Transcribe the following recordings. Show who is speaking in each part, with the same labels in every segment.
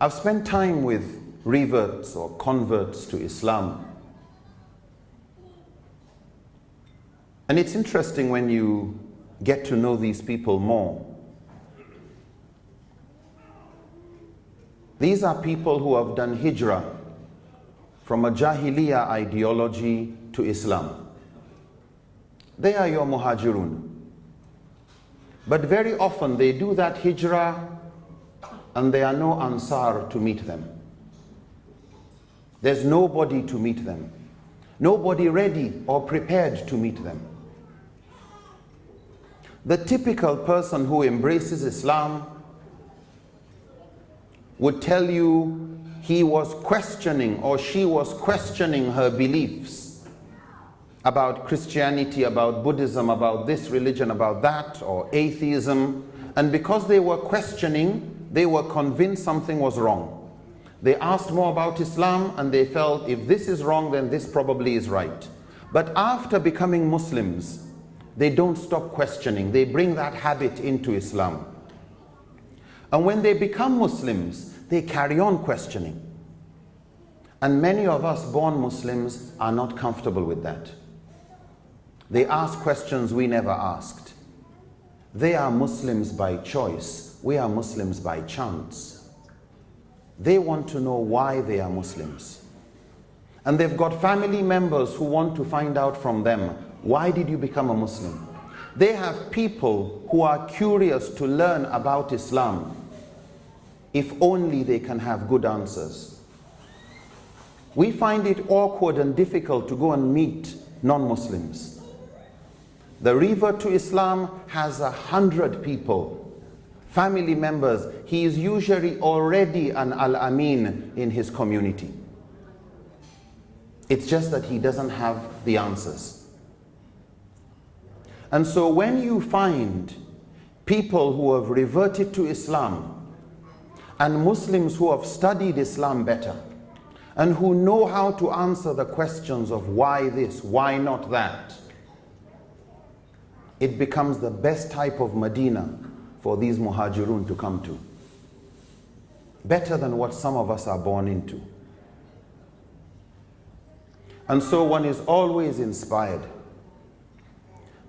Speaker 1: I've spent time with reverts or converts to Islam. And it's interesting when you get to know these people more. These are people who have done hijrah from a Jahiliyyah ideology to Islam. They are your muhajirun. But very often they do that hijrah and there are no ansar to meet them. There's nobody to meet them. Nobody ready or prepared to meet them. The typical person who embraces Islam would tell you he was questioning or she was questioning her beliefs about Christianity, about Buddhism, about this religion, about that, or atheism. And because they were questioning, they were convinced something was wrong. They asked more about Islam and they felt if this is wrong, then this probably is right. But after becoming Muslims, they don't stop questioning. They bring that habit into Islam. And when they become Muslims, they carry on questioning. And many of us born Muslims are not comfortable with that. They ask questions we never asked. They are Muslims by choice. We are Muslims by chance. They want to know why they are Muslims. And they've got family members who want to find out from them, why did you become a Muslim? They have people who are curious to learn about Islam, if only they can have good answers. We find it awkward and difficult to go and meet non-Muslims. The revert to Islam has 100 people, family members. He is usually already an al-amin in his community. It's just that he doesn't have the answers. And so when you find people who have reverted to Islam and Muslims who have studied Islam better and who know how to answer the questions of why this, why not that, it becomes the best type of Medina for these muhajirun to come to. Better than what some of us are born into. And so one is always inspired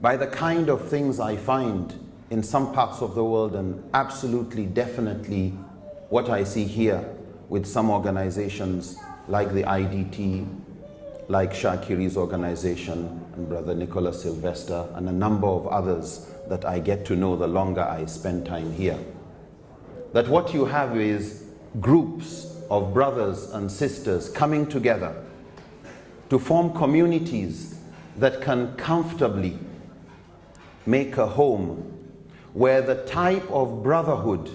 Speaker 1: by the kind of things I find in some parts of the world, and absolutely, definitely what I see here with some organizations like the IDT, like Shakiri's organization, and Brother Nicholas Sylvester, and a number of others that I get to know the longer I spend time here. That what you have is groups of brothers and sisters coming together to form communities that can comfortably make a home where the type of brotherhood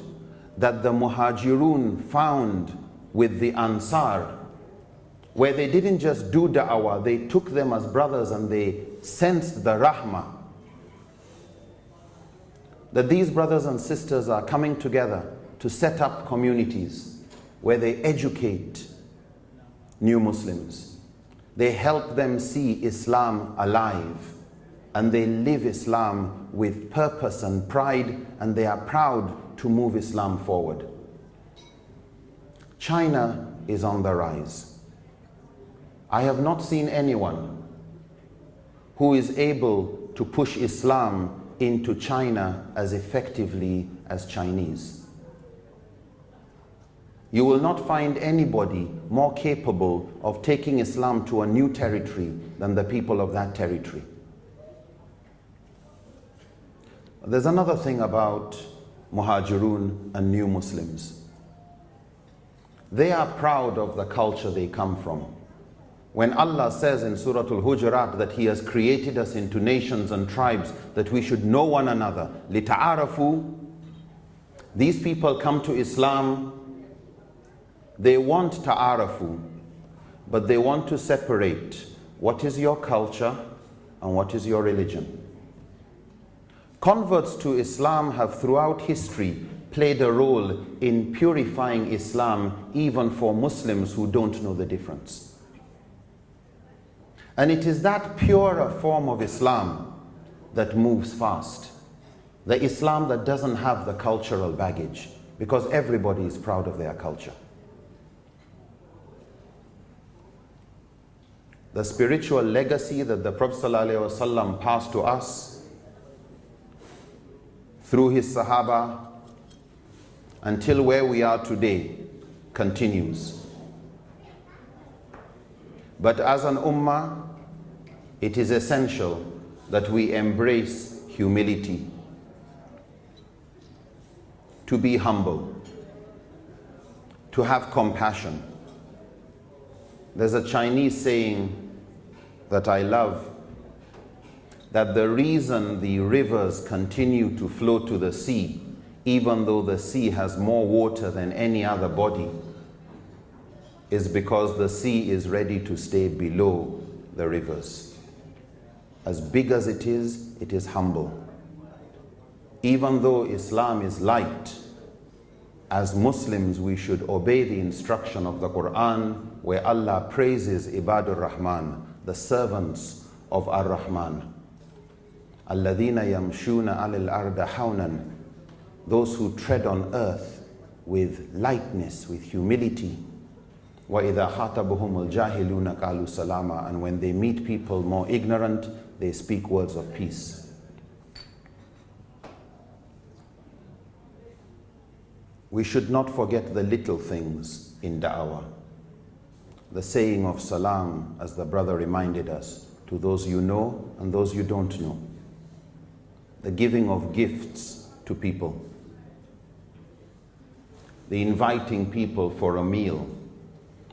Speaker 1: that the Muhajirun found with the Ansar, where they didn't just do da'wah, they took them as brothers and they sensed the rahmah. That these brothers and sisters are coming together to set up communities where they educate new Muslims. They help them see Islam alive, and they live Islam with purpose and pride, and they are proud to move Islam forward. China is on the rise. I have not seen anyone who is able to push Islam into China as effectively as Chinese. You will not find anybody more capable of taking Islam to a new territory than the people of that territory. There's another thing about Muhajirun and new Muslims. They are proud of the culture they come from. When Allah says in Surah Al-Hujurat that He has created us into nations and tribes, that we should know one another, لِتَعَارَفُوا, these people come to Islam, they want ta'arafu, but they want to separate what is your culture and what is your religion. Converts to Islam have throughout history played a role in purifying Islam, even for Muslims who don't know the difference. And it is that purer form of Islam that moves fast. The Islam that doesn't have the cultural baggage, because everybody is proud of their culture. the spiritual legacy that the Prophet ﷺ passed to us through his Sahaba until where we are today continues. But as an ummah, it is essential that we embrace humility, to be humble, to have compassion. There's a Chinese saying that I love, that the reason the rivers continue to flow to the sea, even though the sea has more water than any other body, is because the sea is ready to stay below the rivers. As big as it is humble. Even though Islam is light, as Muslims we should obey the instruction of the Qur'an, where Allah praises Ibadur Rahman, the servants of Ar-Rahman. Alladhina yamshuna alil arda hawnan, those who tread on earth with lightness, with humility. وَإِذَا خَاطَبُهُمُ الْجَاهِلُونَ قَالُوا سَلَامًا, and when they meet people more ignorant, they speak words of peace. We should not forget the little things in da'wah. The saying of salam, as the brother reminded us, to those you know and those you don't know. The giving of gifts to people. The inviting people for a meal.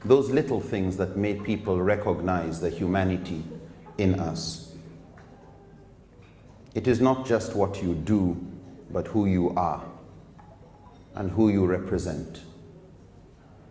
Speaker 1: Those little things that make people recognize the humanity in us. It is not just what you do, but who you are and who you represent.